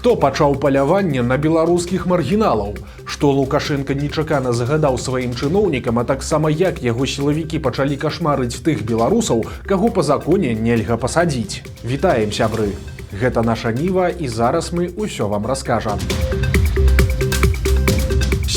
Хто пачаў паляванне на беларускіх маргіналаў? Што Лукашенко нечакана загадаў сваім чыноўнікам, а таксама як яго сілавікі пачалі кашмарыць тых беларусаў, каго па законе нельга пасадзіць. Вітаем, сябры! Гэта наша Ніва, і зараз мы ўсё вам раскажам.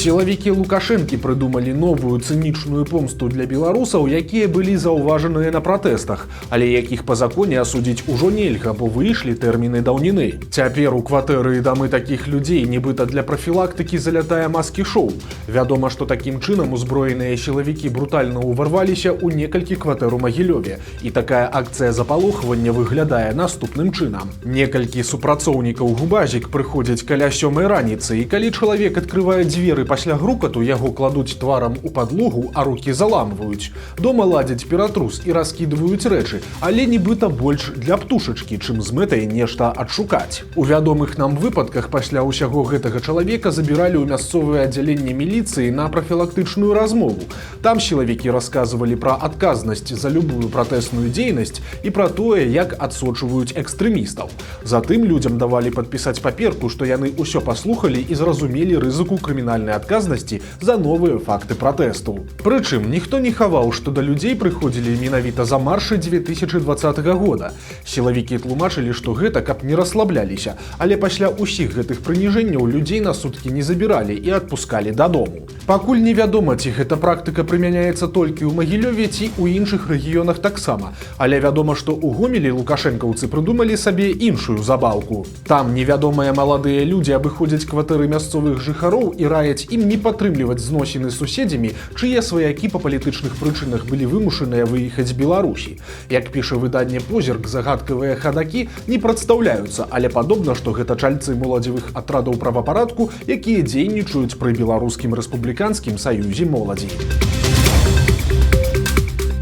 Сілавікі Лукашэнкі прыдумалі новую цынічную помсту для беларусаў, якія былі заўважаныя на пратэстах, але якіх па законе асудзіць ужо нельга, бо выйшлі тэрміны даўніны. Цяпер у кватэры і дамы такіх людзей нібыта для прафілактыкі залятае маскі-шоу. Вядома, што такім чынам узброеныя сілавікі брутальна ўварваліся ў некалькі кватэр у Магілёве, і такая акцыя запалохвання выглядае наступным чынам. Некалькі супрацоўнікаў губазік прыходзяць каля 7 раніцы, і калі чалавек адкрывае дзверы пасля грукату, яго кладуць тварам у падлогу, а рукі заламваюць. Дома ладзяць ператрус і раскідваюць рэчы, але нібыта больш для птушачкі, чым з мэтай нешта адшукаць. У вядомых нам выпадках пасля ўсяго гэтага чалавека забіралі ў мясцовае аддзяленне міліцыі на прафілактычную размову. Там сілавікі расказвалі пра адказнасць за любую пратэсную дзейнасць і пра тое, як адсочваюць экстрэмістаў. Затым людзям давалі падпісаць паперку, што яны ўсё паслухалі і зразумелі рызыку крымінальнай адказнасці за новыя факты пратэсту. Прычым, ніхто не хаваў, што да людзей прыходзілі менавіта за маршы 2020 года. Сілавікі тлумачылі, што гэта каб не расслабляліся, але пасля ўсіх гэтых прыніжэнняў людзей на суткі не забіралі і адпускалі дадому. Пакуль невядома, ці гэта практыка прымяняецца толькі ў Магілёве, ці ў іншых рэгіёнах таксама, але вядома, што ў Гомелі лукашэнкаўцы прыдумалі сабе іншую забаўку. Там невядомыя маладыя людзі абыходзяць кватэры мясцовых жыхароў і раяць ім не падтрымліваць зносіны з суседзямі, чые сваякі па палітычных прычынах былі вымушаныя выехаць з Беларусі. Як піша выданне «Позірк», загадкавыя хадакі не прадстаўляюцца, але падобна, што гэта чальцы моладзевых атрадаў правапарадку, якія дзейнічаюць пры Беларускім рэспубліканскім саюзе моладзі.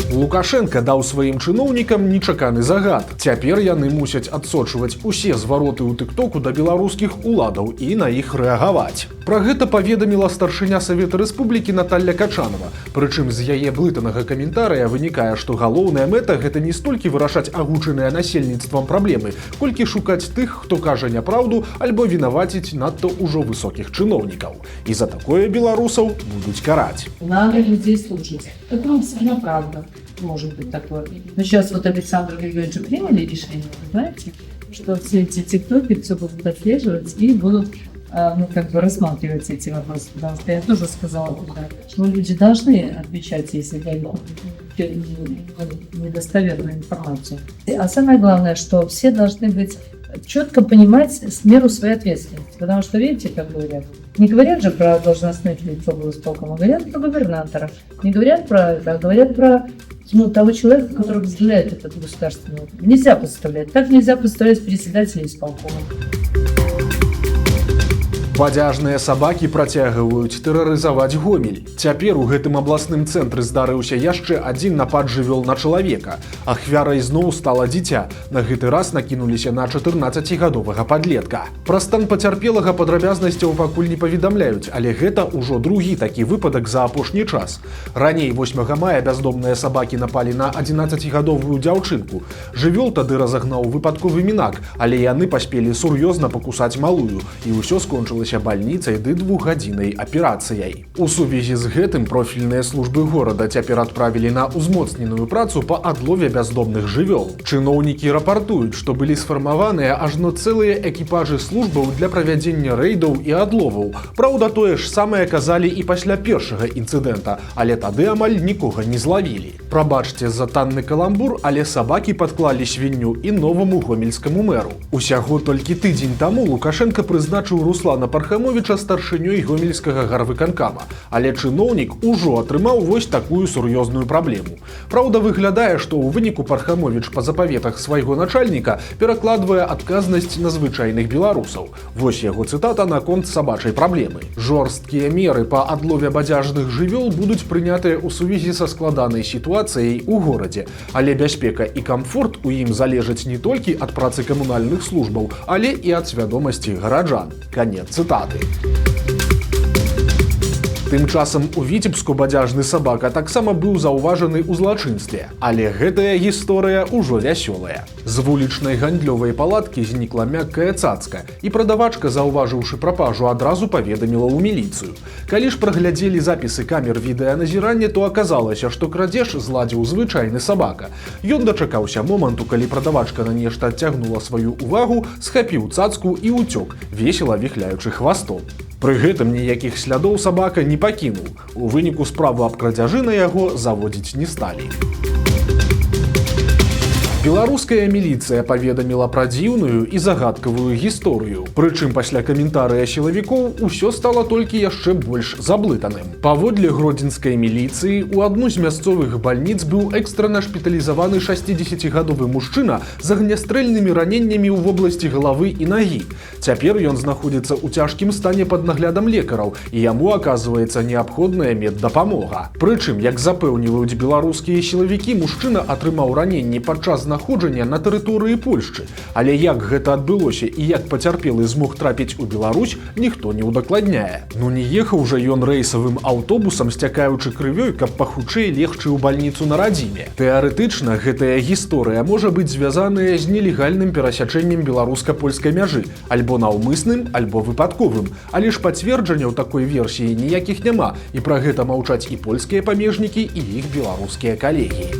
Лукашенко даў сваім чыноўнікам нечаканы загад. Цяпер яны мусяць адсочваць усе звароты ў тыктоку да беларускіх уладаў і на іх рэагаваць. Пра гэта паведаміла старшыня Савета Рэспублікі Наталля Качанова. Прычым з яе блытанага каментарыя вынікае, што галоўная мэта гэта не столькі вырашаць агучаныя насельніцтвам праблемы, колькі шукаць тых, хто кажа няпраўду альбо вінаваціць надта ўжо высокіх чыноўнікаў. І за такое беларусаў будуць караць. Надо людей слушать. Это всегда правда. Может быть такое. Но сейчас вот Александр Григорьевич же приняли решение, знаете, что все эти тиктоки все будут отслеживать и будут рассматривать эти вопросы. Потому что я тоже сказала, что люди должны отвечать, если дают недостоверную информацию. А самое главное, что все должны быть четко понимать меру своей ответственности. Потому что, видите, как говорят, не говорят же про должностных лиц облсполкома, говорят про губернатора. Не говорят про это, а говорят про того человека, который возглавляет этот государственный орган. Нельзя подставлять. Так нельзя подставлять председателя исполкома. Бадзяжныя сабакі працягваюць тэрарызаваць Гомель. Цяпер у гэтым абласным цэнтры здарыўся яшчэ адзін напад жывёл на чалавека. Ахвярай зноў стала дзіця. На гэты раз накінуліся на 14гадовага падлетка. Пра стан пацярпелага падрабязнасцяў пакуль не паведамляюць, але гэта ўжо другі такі выпадак за апошні час. Раней 8 мая бяздомныя сабакі напалі на 11гадовую дзяўчынку. Жывёл тады разагнаў выпадковы мінак, але яны паспелі сур'ёзна пакусаць малую, і ўсё скончылася бальніцай ды 2гадзіннай аперацыяй. У сувязі з гэтым профільныя службы горада цяпер адправілі на ўзмоцненую працу па адлове бяздомных жывёл. Чыноўнікі рапартуюць, што былі сфармаваныя ажно цэлыя экіпажы службаў для правядзення рэйдаў і адловаў. Праўда, тое ж самае казалі і пасля першага інцыдэнта, але тады амаль нікога не злавілі. Прабачце за танны каламбур, але сабакі падклалі свінню і новаму гомельскаму мэру. Усяго толькі тыдзень таму Лукашенко прызначыў Руслана Пархамовіча старшынёй гомельскага гарвыканкама, але чыноўнік ужо атрымаў вось такую сур'ёзную праблему. Праўда, выглядае, што ў выніку Пархамовіч па запаветах свайго начальніка перакладвае адказнасць на звычайных беларусаў. Вось яго цытата наконт сабачай праблемы. Жорсткія меры па адлове бадзяжных жывёл будуць прынятыя ў сувязі са складанай сітуацыяй у горадзе, але бяспека і камфорт у ім залежаць не толькі ад працы камунальных службаў, але і ад свядомасці гараджан. Канец цытаты. Тым часам у Віцебску бадзяжны сабака таксама быў заўважаны ў злачынстве, але гэтая гісторыя ўжо вясёлая. З вулічнай гандлёвай палаткі знікла мяккая цацка, і прадавачка, заўважыўшы прапажу, адразу паведаміла ў міліцыю. Калі ж праглядзелі запісы камер відэаназірання, то аказалася, што крадзеж зладзіў звычайны сабака. Ён дачакаўся моманту, калі прадавачка на нешта адцягнула сваю увагу, схапіў цацку і ўцёк, весела віхляючы хвастом. Пры гэтым ніякіх слядоў сабака не пакінуў. У выніку справу аб крадзяжы на яго заводзіць не сталі. Беларуская міліцыя паведаміла пра дзіўную і загадкавую гісторыю. Прычым пасля каментарыя сілавікоў усё стала толькі яшчэ больш заблытаным. Паводле гродзенскай міліцыі, у адну з мясцовых бальніц быў экстрана шпіталізаваны 60-гадовы мужчына з агнястрэльнымі раненнямі ў вобласці галавы і нагі. Цяпер ён знаходзіцца ў цяжкім стане пад наглядам лекараў, і яму аказваецца неабходная меддапамога. Прычым, як запэўніваюць беларускія сілавікі, мужчына атрымаў раненні падчас знаходжання на тэрыторыі Польшчы. Але як гэта адбылося і як пацярпелы змог трапіць у Беларусь, ніхто не ўдакладняе. Ну не ехаў жа ён рэйсавым аўтобусам, сцякаючы крывёй, каб пахутчэй легчы ў бальніцу на радзіме. Тэарэтычна гэтая гісторыя можа быць звязаная з нелегальным перасячэннем беларуска-польскай мяжы, альбо наўмысным, альбо выпадковым. Але ж пацверджанняў такой версіі ніякіх няма, і пра гэта маўчаць і польскія памежнікі, і іх беларускія калегі.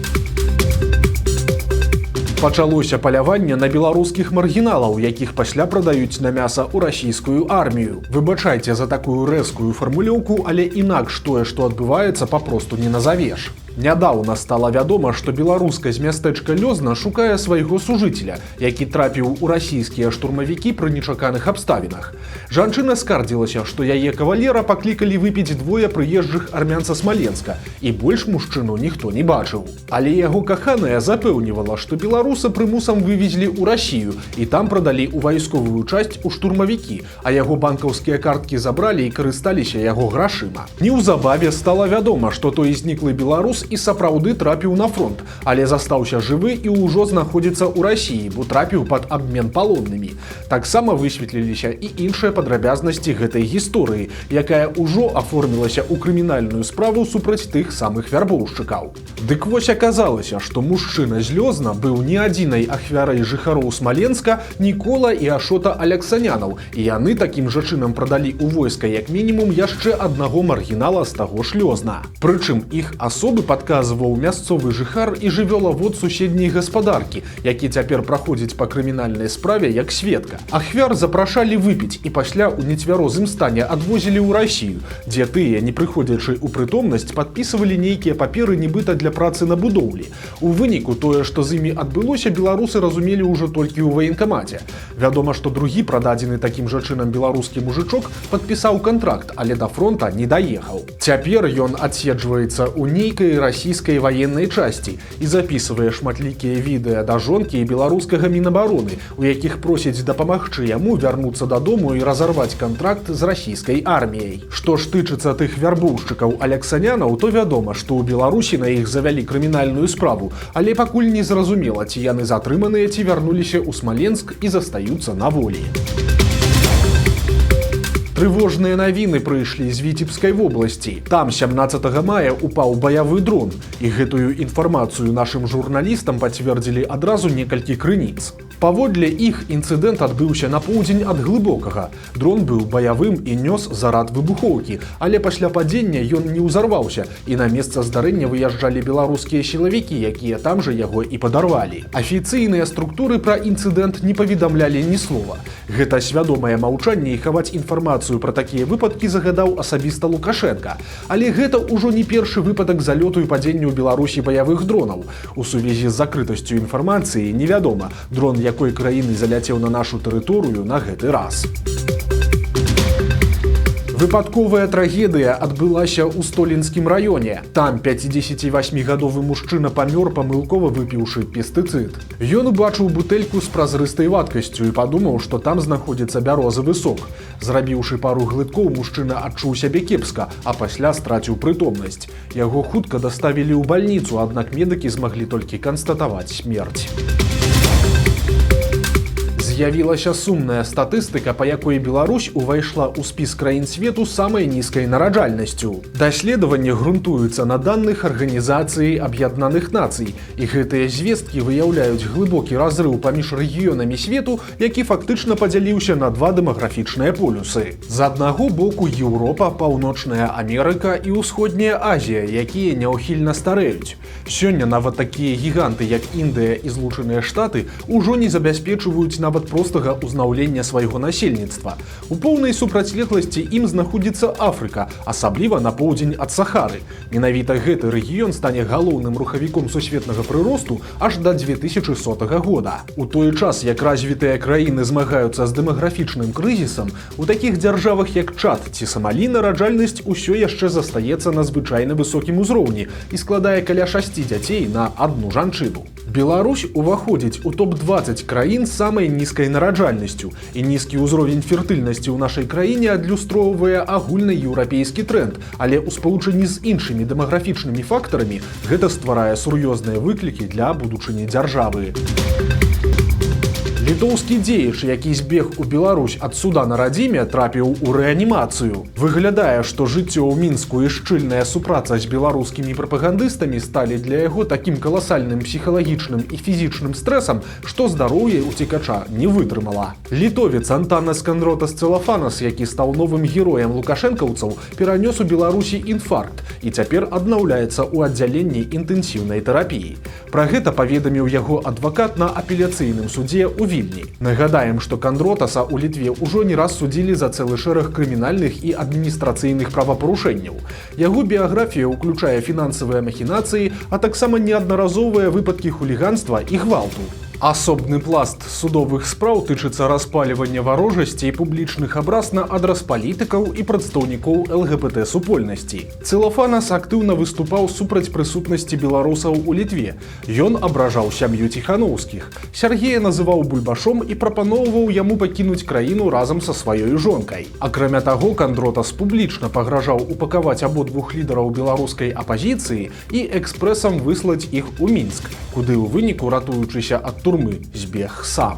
Пачалося паляванне на беларускіх маргіналаў, якіх пасля прадаюць на мяса ў расійскую армію. Выбачайце за такую рэзкую фармулёўку, але інакш тое, што адбываецца, папросту не назавеш. Нядаўна стала вядома, што беларуска з мястэчка Лёзна шукае свайго сужыцеля, які трапіў у расійскія штурмавікі пры нечаканых абставінах. Жанчына скардзілася, што яе кавалера паклікалі выпіць двое прыезджых армян са Смаленска, і больш мужчыну ніхто не бачыў. Але яго каханая запэўнівала, што беларуса прымусам вывезлі ў Расію і там прадалі ў вайсковую часць у штурмавікі, а яго банкаўскія карткі забралі і карысталіся яго грашыма. Неўзабаве стала вядома, што той зніклы беларус і сапраўды трапіў на фронт, але застаўся жывы і ўжо знаходзіцца ў Расіі, бо трапіў пад абмен палоннымі. Таксама высветліліся і іншыя падрабязнасці гэтай гісторыі, якая ўжо аформілася ў крымінальную справу супраць тых самых вярбоўшчыкаў. Дык вось аказалася, што мужчына з Лёзна быў не адзінай ахвярай жыхароў Смаленска Нікола і Ашота Аляксанянаў, і яны такім жа чынам прадалі ў войска як мінімум яшчэ аднаго маргінала з таго ж Лёзна. Прычым іх асобы падказваў мясцовы жыхар і жывёлавод суседняй гаспадаркі, які цяпер праходзіць па крымінальнай справе як сведка. Ахвяр запрашалі выпіць і пасля ў нецвярозым стане адвозілі ў Расію, дзе тыя, не прыходзячы ў прытомнасць, падпісывалі нейкія паперы нібыта для працы на будоўлі. У выніку тое, што з імі адбылося, беларусы разумелі ўжо толькі ў ваенкамаце. Вядома, што другі прададзены такім жа чынам беларускі мужычок падпісаў кантракт, але да фронта не даехаў. Цяпер ён адседжваецца ў нейкай расійскай ваеннай часці і запісвае шматлікія відэа да жонкі і беларускага мінабароны, у якіх просяць дапамагчы яму вярнуцца дадому і разарваць кантракт з расійскай арміяй. Што ж тычыцца тых вярбоўшчыкаў Аляксанянаў, то вядома, што ў Беларусі на іх завялі крымінальную справу, але пакуль не зразумела, ці яны затрыманыя, ці вярнуліся ў Смаленск і застаюцца на волі. Трывожныя навіны прыйшлі з Віцебскай вобласці. Там 17 мая упаў баявы дрон, і гэтую інфармацыю нашым журналістам пацвердзілі адразу некалькі крыніц. Паводле іх інцыдэнт адбыўся на поўдзень ад Глыбокага. Дрон быў баявым і нёс зарад выбухоўкі, але пасля падзення ён не ўзарваўся, і на месца здарэння выязджалі беларускія сілавікі, якія там жа яго і падарвалі. Афіцыйныя структуры пра інцыдэнт не паведамлялі ні слова. Гэта свядомае маўчанне і хаваць інфармацыю пра такія выпадкі загадаў асабіста Лукашенка. Але гэта ўжо не першы выпадак залёту і падзення ў Беларусі баявых дронаў. У сувязі з закрытасцю інфармацыі невядома, дрон якой краіны заляцеў на нашу тэрыторыю на гэты раз. Выпадковая трагедыя адбылася ў Столінскім раёне. Там 58-гадовы мужчына памёр, памылкова выпіўшы пестыцыд. Ён убачыў бутэльку з празрыстай вадкасцю і падумаў, што там знаходзіцца бярозавы сок. Зрабіўшы пару глыткоў, мужчына адчуў сябе кепска, а пасля страціў прытомнасць. Яго хутка даставілі ў бальніцу, аднак медыкі змаглі толькі канстатаваць смерць. З'явілася сумная статыстыка, па якой Беларусь увайшла ў спіс краін свету з самай нізкай нараджальнасцю. Даследаванне грунтуецца на даных Арганізацыі Аб'яднаных Нацый, і гэтыя звесткі выяўляюць глыбокі разрыў паміж рэгіёнамі свету, які фактычна падзяліўся на два дэмаграфічныя полюсы. З аднаго боку Еўропа, Паўночная Амерыка і Ўсходняя Азія, якія няўхільна стареюць. Сёння нават такія гіганты, як Індыя і Злучаныя Штаты, ужо не забяспечваюць нават простага ўзнаўлення свайго насельніцтва. У поўнай супрацьлегласці ім знаходзіцца Афрыка, асабліва на поўдзень ад Сахары. Менавіта гэты рэгіён стане галоўным рухавіком сусветнага прыросту аж да 2100 года. У той час, як развітыя краіны змагаюцца з дэмаграфічным крызісам, у такіх дзяржавах, як Чад ці Самалі, нараджальнасць усё яшчэ застаецца на звычайна высокім узроўні і складае каля 6 дзяцей на адну жанчыну. Беларусь уваходзіць у топ-20 краін з самай нізкай нараджальнасцю, і нізкі ўзровень фертыльнасці ў нашай краіне адлюстроўвае агульны еўрапейскі тренд, але ў спалучэнні з іншымі дэмаграфічнымі фактарамі гэта стварае сур'ёзныя выклікі для будучыні дзяржавы. Літоўскі дзеяч, які збег у Беларусь ад суда на радзіме, трапіў у рэанімацыю. Выглядае, што жыццё ў Мінску і шчыльная супраца з беларускімі прапагандыстамі сталі для яго такім каласальным псіхалагічным і фізічным стрэсам, што здароўе ўцекача не вытрымала. Літовец Антанас Кандротас Целофанас, які стаў новым героем лукашэнкаўцаў, перанёс у Беларусі інфаркт і цяпер аднаўляецца ў аддзяленні інтэнсіўнай тэрапіі. Пра гэта паведаміў яго адвакат на апеляцыйным судзе ў Вільні. Нагадаем, што Кандротаса ў Літве ўжо не раз судзілі за цэлы шэраг крымінальных і адміністрацыйных правапарушэнняў. Яго біяграфія ўключае фінансавыя махінацыі, а таксама неаднаразовыя выпадкі хуліганства і гвалту. Асобны пласт судовых спраў тычыцца распалівання варожасці і публічных абраз на адрас палітыкаў і прадстаўнікоў ЛГБТ-супольнасці. Целофанас актыўна выступаў супраць прысутнасці беларусаў у Літве. Ён абражаў сям'ю Ціханаўскіх. Сяргея называў бульбашом і прапаноўваў яму пакінуць краіну разам са сваёй жонкай. Акрамя таго, Кандротас публічна пагражаў упакаваць абодвух лідараў беларускай апазіцыі і экспрэсам выслаць іх у Мінск, куды ў выніку, ратуючыся ад турмы, збег сам.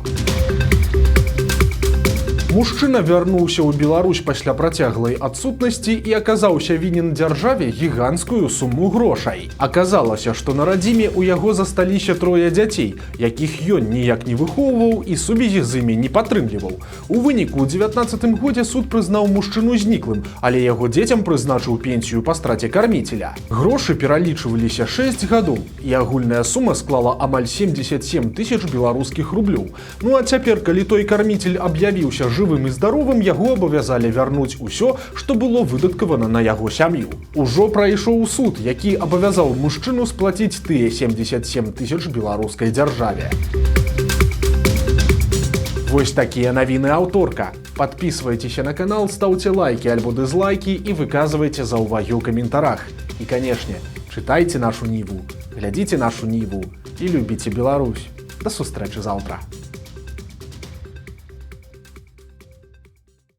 Мужчына вярнуўся ў Беларусь пасля працяглай адсутнасці і аказаўся вінен дзяржаве гіганцкую суму грошай. Аказалася, што на радзіме ў яго засталіся 3 дзяцей, якіх ён ніяк не выхоўваў і сувязі з імі не падтрымліваў. У выніку ў 19 годзе суд прызнаў мужчыну зніклым, але яго дзецям прызначыў пенсію па страце карміцеля. Грошы пералічваліся 6 гадоў, і агульная сума склала амаль 77 000 беларускіх рублёў. Ну а цяпер, калі той карміцель аб'явіўся жывым і здаровым, яго абавязалі вярнуць усё, што было выдаткавана на яго сям'ю. Ужо прайшоў суд, які абавязаў мужчыну сплаціць тыя 77 000 беларускай дзяржаве. Вось такія навіны аўторка. Падпісвайцеся на канал, стаўце лайкі альбо дызлайкі і выказвайце заўвагі ў каментарах. І, канешне, чытайце нашу Ніву, глядзіце нашу Ніву і любіце Беларусь. Да сустрэчы заўтра.